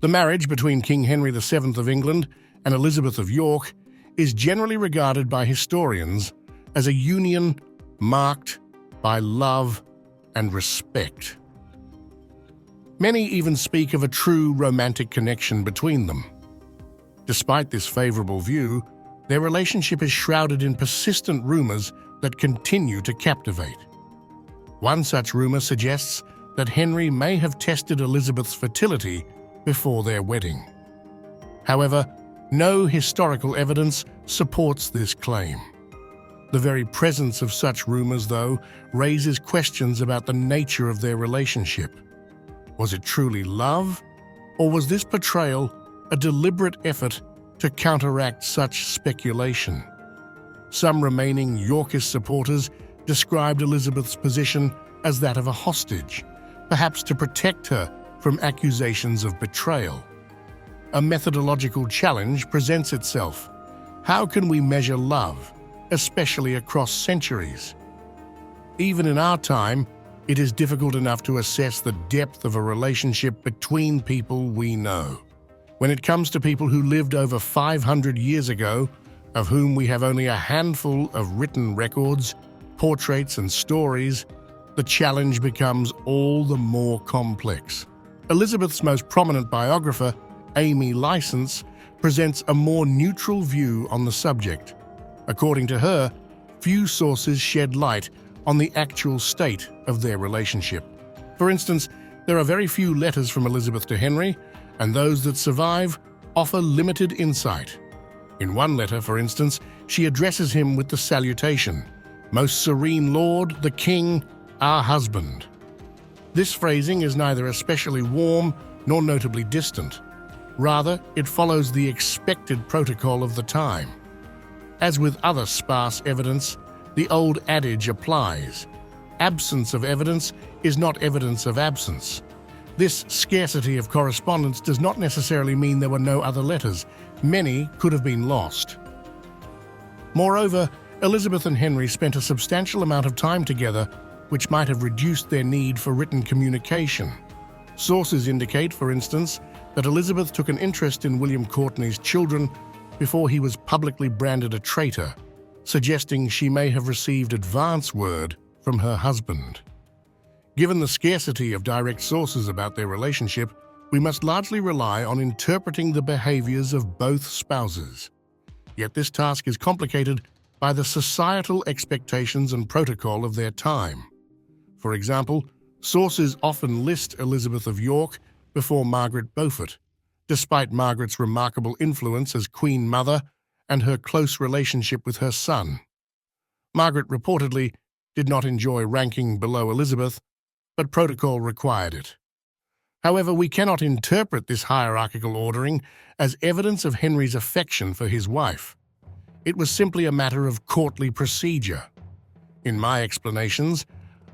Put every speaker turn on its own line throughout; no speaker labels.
The marriage between King Henry VII of England and Elizabeth of York is generally regarded by historians as a union marked by love and respect. Many even speak of a true romantic connection between them. Despite this favorable view, their relationship is shrouded in persistent rumors that continue to captivate. One such rumor suggests that Henry may have tested Elizabeth's fertility before their wedding. However, no historical evidence supports this claim. The very presence of such rumors, though, raises questions about the nature of their relationship. Was it truly love, or was this portrayal a deliberate effort to counteract such speculation? Some remaining Yorkist supporters described Elizabeth's position as that of a hostage, perhaps to protect her from accusations of betrayal. A methodological challenge presents itself. How can we measure love, especially across centuries? Even in our time, it is difficult enough to assess the depth of a relationship between people we know. When it comes to people who lived over 500 years ago, of whom we have only a handful of written records, portraits, and stories, the challenge becomes all the more complex. Elizabeth's most prominent biographer, Amy License, presents a more neutral view on the subject. According to her, few sources shed light on the actual state of their relationship. For instance, there are very few letters from Elizabeth to Henry, and those that survive offer limited insight. In one letter, for instance, she addresses him with the salutation, "Most Serene Lord, the King, our husband." This phrasing is neither especially warm nor notably distant. Rather, it follows the expected protocol of the time. As with other sparse evidence, the old adage applies. Absence of evidence is not evidence of absence. This scarcity of correspondence does not necessarily mean there were no other letters. Many could have been lost. Moreover, Elizabeth and Henry spent a substantial amount of time together, which might have reduced their need for written communication. Sources indicate, for instance, that Elizabeth took an interest in William Courtenay's children before he was publicly branded a traitor, suggesting she may have received advance word from her husband. Given the scarcity of direct sources about their relationship, we must largely rely on interpreting the behaviors of both spouses. Yet this task is complicated by the societal expectations and protocol of their time. For example, sources often list Elizabeth of York before Margaret Beaufort, despite Margaret's remarkable influence as Queen Mother and her close relationship with her son. Margaret reportedly did not enjoy ranking below Elizabeth, but protocol required it. However, we cannot interpret this hierarchical ordering as evidence of Henry's affection for his wife. It was simply a matter of courtly procedure. In my explanations,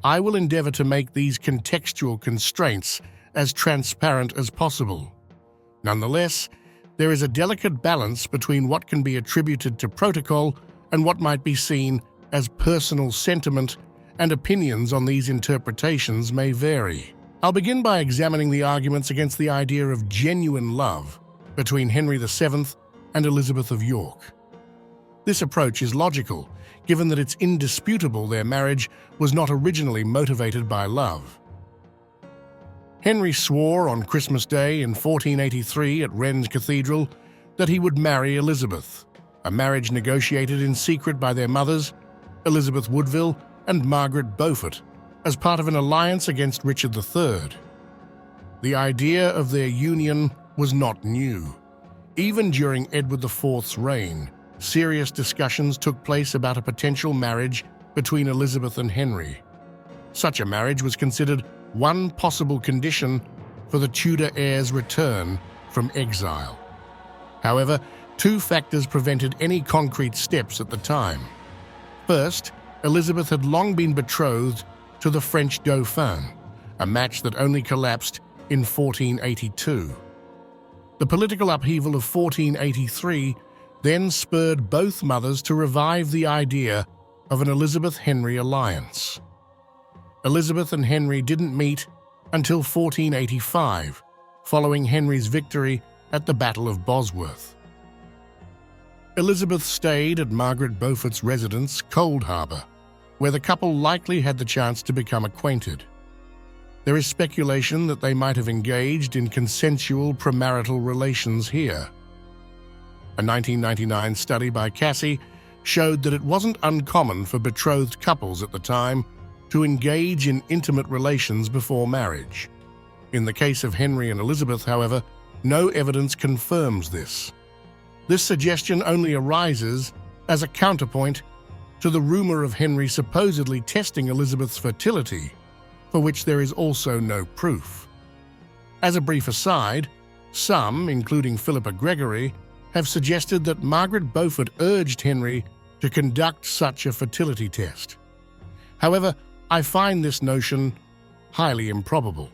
I will endeavor to make these contextual constraints as transparent as possible. Nonetheless, there is a delicate balance between what can be attributed to protocol and what might be seen as personal sentiment, and opinions on these interpretations may vary. I'll begin by examining the arguments against the idea of genuine love between Henry VII and Elizabeth of York. This approach is logical, given that it's indisputable their marriage was not originally motivated by love. Henry swore on Christmas Day in 1483 at Rennes Cathedral that he would marry Elizabeth, a marriage negotiated in secret by their mothers, Elizabeth Woodville and Margaret Beaufort, as part of an alliance against Richard III. The idea of their union was not new. Even during Edward IV's reign, serious discussions took place about a potential marriage between Elizabeth and Henry. Such a marriage was considered one possible condition for the Tudor heir's return from exile. However, two factors prevented any concrete steps at the time. First, Elizabeth had long been betrothed to the French Dauphin, a match that only collapsed in 1482. The political upheaval of 1483 then spurred both mothers to revive the idea of an Elizabeth-Henry alliance. Elizabeth and Henry didn't meet until 1485, following Henry's victory at the Battle of Bosworth. Elizabeth stayed at Margaret Beaufort's residence, Cold Harbour, where the couple likely had the chance to become acquainted. There is speculation that they might have engaged in consensual premarital relations here. A 1999 study by Cassie showed that it wasn't uncommon for betrothed couples at the time to engage in intimate relations before marriage. In the case of Henry and Elizabeth, however, no evidence confirms this. This suggestion only arises as a counterpoint to the rumor of Henry supposedly testing Elizabeth's fertility, for which there is also no proof. As a brief aside, some, including Philippa Gregory, have suggested that Margaret Beaufort urged Henry to conduct such a fertility test. However, I find this notion highly improbable.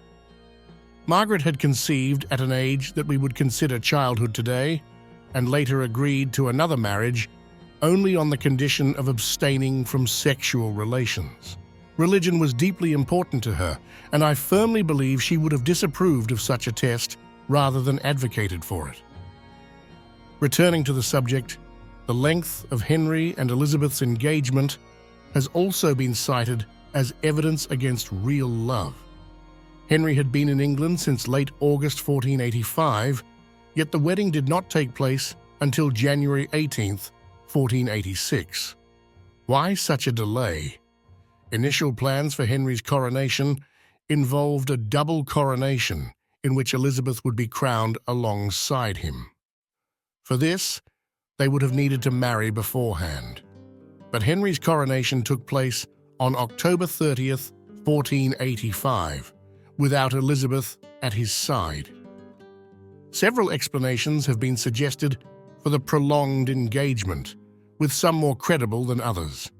Margaret had conceived at an age that we would consider childhood today, and later agreed to another marriage only on the condition of abstaining from sexual relations. Religion was deeply important to her, and I firmly believe she would have disapproved of such a test rather than advocated for it. Returning to the subject, the length of Henry and Elizabeth's engagement has also been cited as evidence against real love. Henry had been in England since late August 1485, yet the wedding did not take place until January 18th, 1486. Why such a delay? Initial plans for Henry's coronation involved a double coronation in which Elizabeth would be crowned alongside him. For this, they would have needed to marry beforehand. But Henry's coronation took place on October 30th, 1485, without Elizabeth at his side. Several explanations have been suggested for the prolonged engagement, with some more credible than others.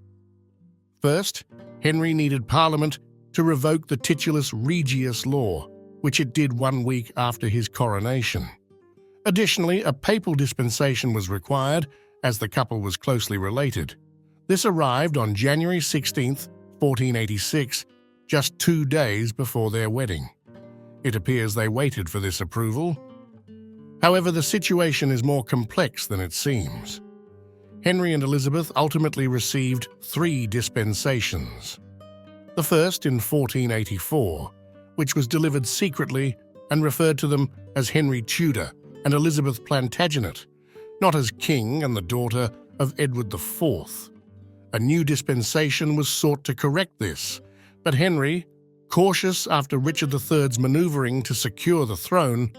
First, Henry needed Parliament to revoke the Titulus Regius law, which it did 1 week after his coronation. Additionally, a papal dispensation was required, as the couple was closely related. This arrived on January 16th, 1486, just 2 days before their wedding. It appears they waited for this approval. However, the situation is more complex than it seems. Henry and Elizabeth ultimately received 3 dispensations. The first in 1484, which was delivered secretly and referred to them as Henry Tudor and Elizabeth Plantagenet, not as king and the daughter of Edward IV. A new dispensation was sought to correct this, but Henry, cautious after Richard III's maneuvering to secure the throne,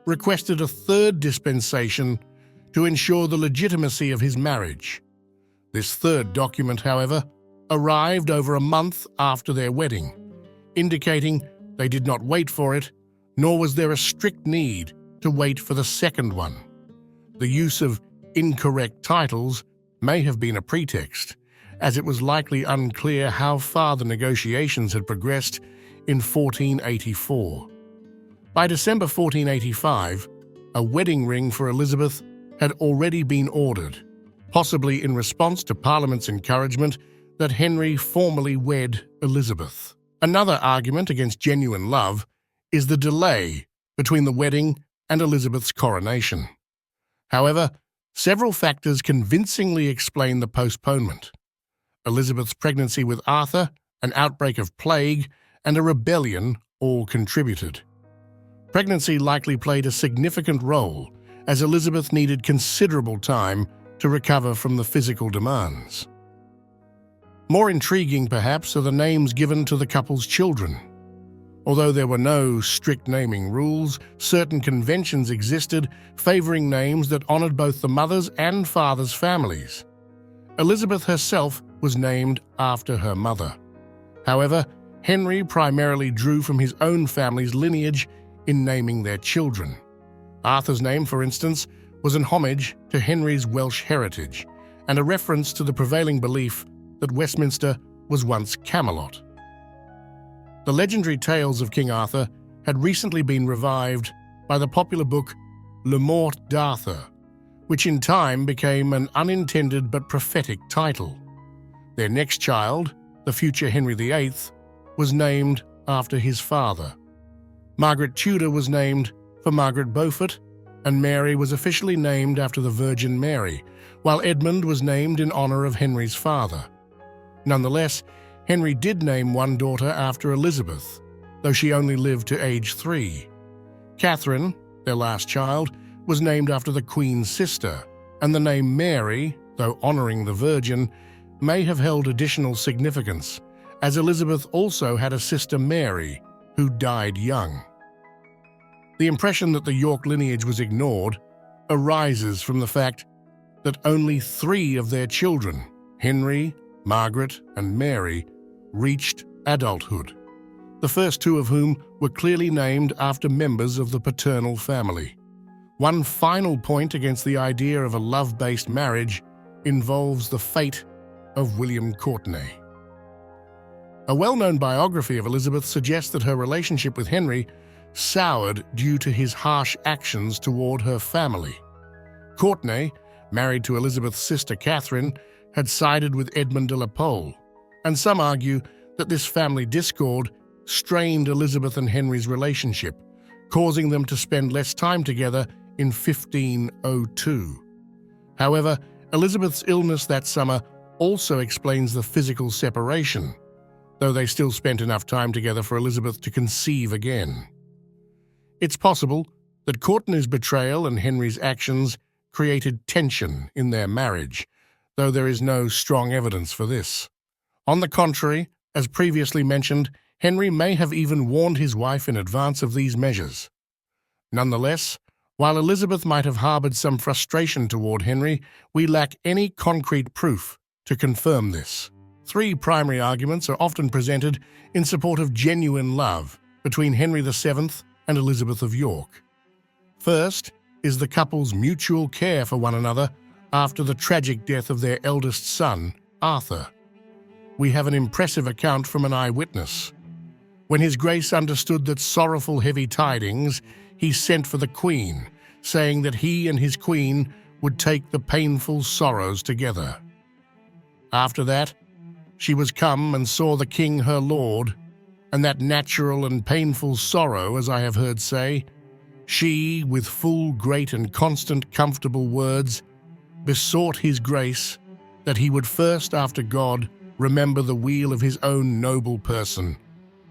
requested a 3rd dispensation to ensure the legitimacy of his marriage. This 3rd document, however, arrived over a month after their wedding, indicating they did not wait for it, nor was there a strict need to wait for the 2nd one. The use of incorrect titles may have been a pretext, as it was likely unclear how far the negotiations had progressed in 1484. By December 1485, a wedding ring for Elizabeth had already been ordered, possibly in response to Parliament's encouragement that Henry formally wed Elizabeth. Another argument against genuine love is the delay between the wedding and Elizabeth's coronation. However, several factors convincingly explain the postponement. Elizabeth's pregnancy with Arthur, an outbreak of plague, and a rebellion all contributed. Pregnancy likely played a significant role, as Elizabeth needed considerable time to recover from the physical demands. More intriguing, perhaps, are the names given to the couple's children. Although there were no strict naming rules, certain conventions existed favoring names that honored both the mother's and father's families. Elizabeth herself was named after her mother. However, Henry primarily drew from his own family's lineage in naming their children. Arthur's name, for instance, was an homage to Henry's Welsh heritage and a reference to the prevailing belief that Westminster was once Camelot. The legendary tales of King Arthur had recently been revived by the popular book Le Morte d'Arthur, which in time became an unintended but prophetic title. Their next child, the future Henry VIII, was named after his father. Margaret Tudor was named for Margaret Beaufort, and Mary was officially named after the Virgin Mary, while Edmund was named in honor of Henry's father. Nonetheless, Henry did name one daughter after Elizabeth, though she only lived to age 3. Catherine, their last child, was named after the Queen's sister, and the name Mary, though honoring the Virgin, may have held additional significance, as Elizabeth also had a sister Mary, who died young. The impression that the York lineage was ignored arises from the fact that only 3 of their children, Henry, Margaret, and Mary, reached adulthood, the first 2 of whom were clearly named after members of the paternal family. One final point against the idea of a love-based marriage involves the fate of William Courtenay. A well-known biography of Elizabeth suggests that her relationship with Henry soured due to his harsh actions toward her family. Courtenay, married to Elizabeth's sister Catherine, had sided with Edmund de la Pole, and some argue that this family discord strained Elizabeth and Henry's relationship, causing them to spend less time together in 1502. However, Elizabeth's illness that summer also explains the physical separation, though they still spent enough time together for Elizabeth to conceive again. It's possible that Courtenay's betrayal and Henry's actions created tension in their marriage, though there is no strong evidence for this. On the contrary, as previously mentioned, Henry may have even warned his wife in advance of these measures. Nonetheless, while Elizabeth might have harbored some frustration toward Henry, we lack any concrete proof to confirm this. 3 primary arguments are often presented in support of genuine love between Henry VII and Elizabeth of York. First is the couple's mutual care for one another after the tragic death of their eldest son, Arthur. We have an impressive account from an eyewitness. When His Grace understood that sorrowful heavy tidings, he sent for the Queen, saying that he and his Queen would take the painful sorrows together. After that, she was come and saw the King her lord, and that natural and painful sorrow, as I have heard say, she, with full, great, and constant comfortable words, besought His Grace that he would first, after God, remember the weal of his own noble person,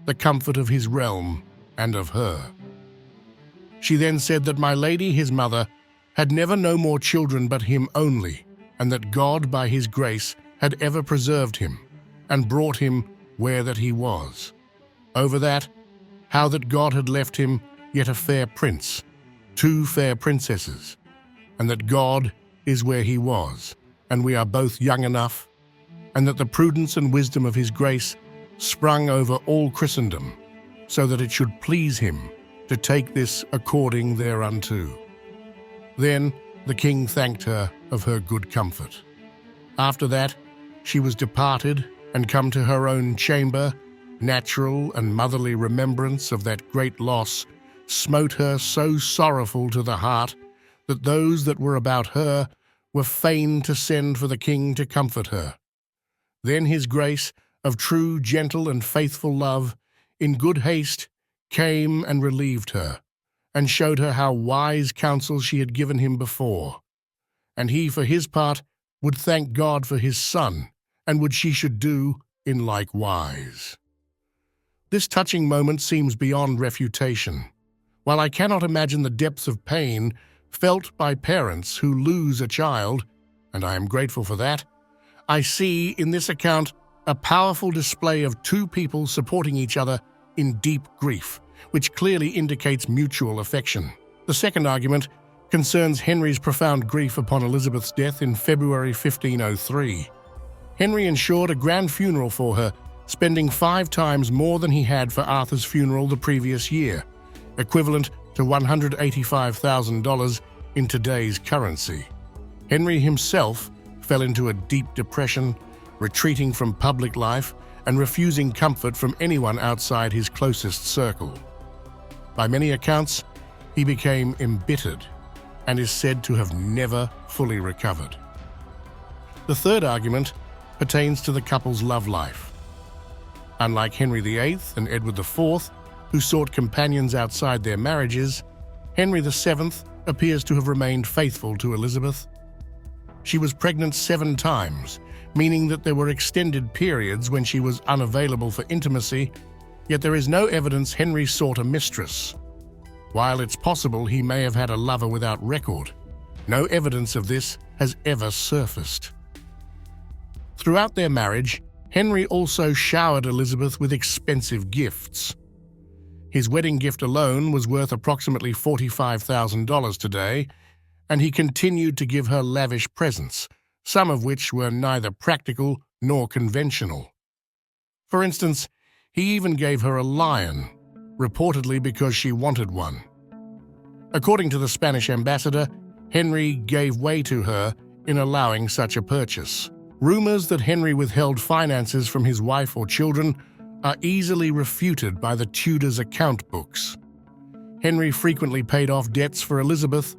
the comfort of his realm and of her. She then said that my lady, his mother, had never no more children but him only, and that God, by His grace, had ever preserved him, and brought him where that he was. Over that, how that God had left him yet a fair prince, 2 fair princesses, and that God is where he was, and we are both young enough, and that the prudence and wisdom of His Grace sprung over all Christendom, so that it should please him to take this according thereunto. Then the king thanked her of her good comfort. After that, she was departed and come to her own chamber. Natural and motherly remembrance of that great loss smote her so sorrowful to the heart that those that were about her were fain to send for the king to comfort her. Then His Grace, of true, gentle, and faithful love, in good haste came and relieved her, and showed her how wise counsel she had given him before. And he, for his part, would thank God for his son, and would she should do in like wise. This touching moment seems beyond refutation. While I cannot imagine the depths of pain felt by parents who lose a child, and I am grateful for that, I see in this account a powerful display of 2 people supporting each other in deep grief, which clearly indicates mutual affection. The second argument concerns Henry's profound grief upon Elizabeth's death in February 1503. Henry ensured a grand funeral for her, spending 5 times more than he had for Arthur's funeral the previous year, equivalent to $185,000 in today's currency. Henry himself fell into a deep depression, retreating from public life and refusing comfort from anyone outside his closest circle. By many accounts, he became embittered and is said to have never fully recovered. The third argument pertains to the couple's love life. Unlike Henry VIII and Edward IV, who sought companions outside their marriages, Henry VII appears to have remained faithful to Elizabeth. She was pregnant 7 times, meaning that there were extended periods when she was unavailable for intimacy, yet there is no evidence Henry sought a mistress. While it's possible he may have had a lover without record, no evidence of this has ever surfaced. Throughout their marriage, Henry also showered Elizabeth with expensive gifts. His wedding gift alone was worth approximately $45,000 today, and he continued to give her lavish presents, some of which were neither practical nor conventional. For instance, he even gave her a lion, reportedly because she wanted one. According to the Spanish ambassador, Henry gave way to her in allowing such a purchase. Rumors that Henry withheld finances from his wife or children are easily refuted by the Tudors' account books. Henry frequently paid off debts for Elizabeth,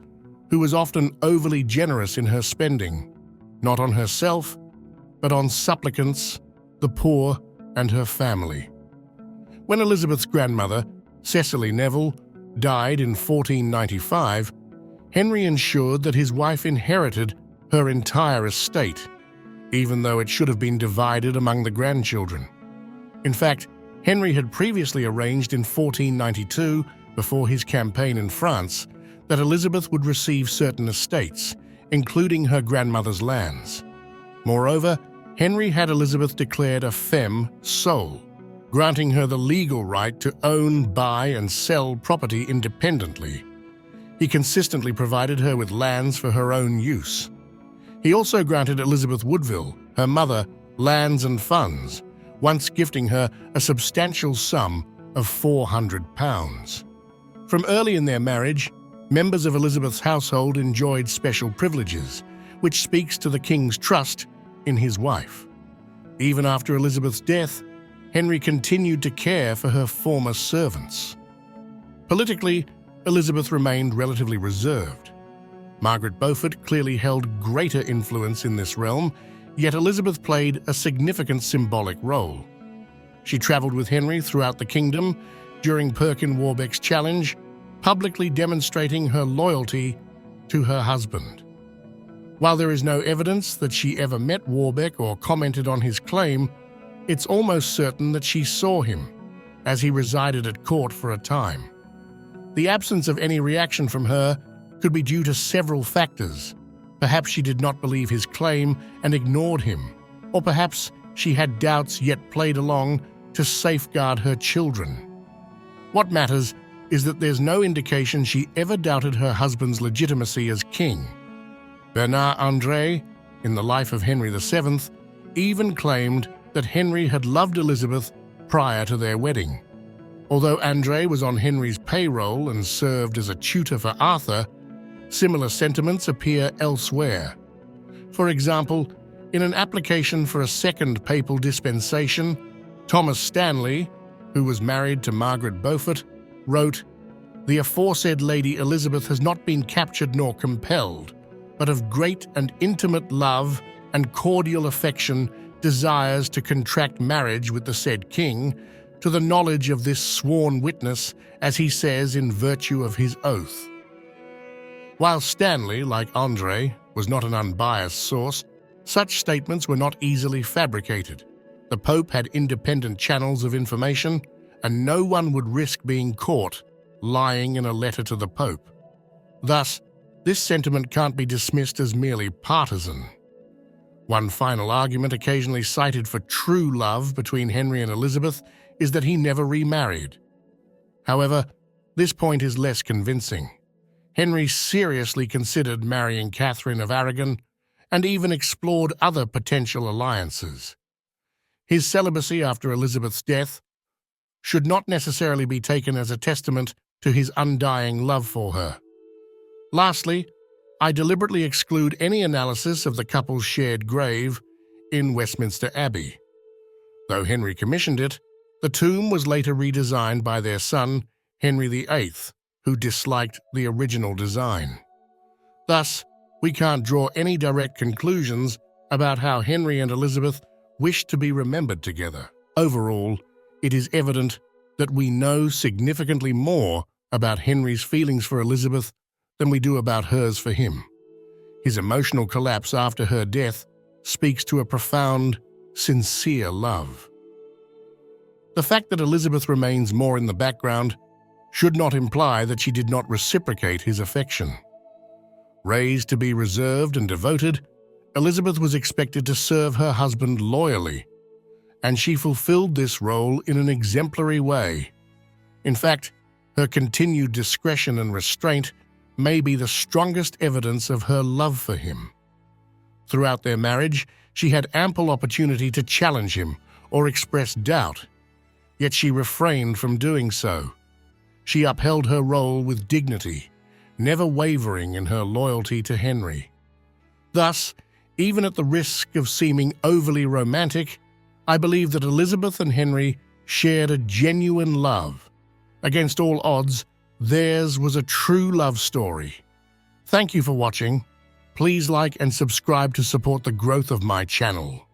who was often overly generous in her spending, not on herself, but on supplicants, the poor, and her family. When Elizabeth's grandmother, Cecily Neville, died in 1495, Henry ensured that his wife inherited her entire estate, even though it should have been divided among the grandchildren. In fact, Henry had previously arranged in 1492, before his campaign in France, that Elizabeth would receive certain estates, including her grandmother's lands. Moreover, Henry had Elizabeth declared a femme sole, granting her the legal right to own, buy, and sell property independently. He consistently provided her with lands for her own use. He also granted Elizabeth Woodville, her mother, lands and funds, once gifting her a substantial sum of £400. From early in their marriage, members of Elizabeth's household enjoyed special privileges, which speaks to the king's trust in his wife. Even after Elizabeth's death, Henry continued to care for her former servants. Politically, Elizabeth remained relatively reserved. Margaret Beaufort clearly held greater influence in this realm, yet Elizabeth played a significant symbolic role. She traveled with Henry throughout the kingdom during Perkin Warbeck's challenge, publicly demonstrating her loyalty to her husband. While there is no evidence that she ever met Warbeck or commented on his claim, it's almost certain that she saw him, as he resided at court for a time. The absence of any reaction from her could be due to several factors. Perhaps she did not believe his claim and ignored him, or perhaps she had doubts yet played along to safeguard her children. What matters is that there's no indication she ever doubted her husband's legitimacy as king. Bernard André, in the life of Henry VII, even claimed that Henry had loved Elizabeth prior to their wedding. Although André was on Henry's payroll and served as a tutor for Arthur, similar sentiments appear elsewhere. For example, in an application for a second papal dispensation, Thomas Stanley, who was married to Margaret Beaufort, wrote, "The aforesaid Lady Elizabeth has not been captured nor compelled, but of great and intimate love and cordial affection desires to contract marriage with the said king, to the knowledge of this sworn witness, as he says in virtue of his oath." While Stanley, like André, was not an unbiased source, such statements were not easily fabricated. The Pope had independent channels of information, and no one would risk being caught lying in a letter to the Pope. Thus, this sentiment can't be dismissed as merely partisan. One final argument occasionally cited for true love between Henry and Elizabeth is that he never remarried. However, this point is less convincing. Henry seriously considered marrying Catherine of Aragon and even explored other potential alliances. His celibacy after Elizabeth's death should not necessarily be taken as a testament to his undying love for her. Lastly, I deliberately exclude any analysis of the couple's shared grave in Westminster Abbey. Though Henry commissioned it, the tomb was later redesigned by their son, Henry VIII, who disliked the original design. Thus, we can't draw any direct conclusions about how Henry and Elizabeth wished to be remembered together. Overall, it is evident that we know significantly more about Henry's feelings for Elizabeth than we do about hers for him. His emotional collapse after her death speaks to a profound, sincere love. The fact that Elizabeth remains more in the background should not imply that she did not reciprocate his affection. Raised to be reserved and devoted, Elizabeth was expected to serve her husband loyally, and she fulfilled this role in an exemplary way. In fact, her continued discretion and restraint may be the strongest evidence of her love for him. Throughout their marriage, she had ample opportunity to challenge him or express doubt, yet she refrained from doing so. She upheld her role with dignity, never wavering in her loyalty to Henry. Thus, even at the risk of seeming overly romantic, I believe that Elizabeth and Henry shared a genuine love. Against all odds, theirs was a true love story. Thank you for watching. Please like and subscribe to support the growth of my channel.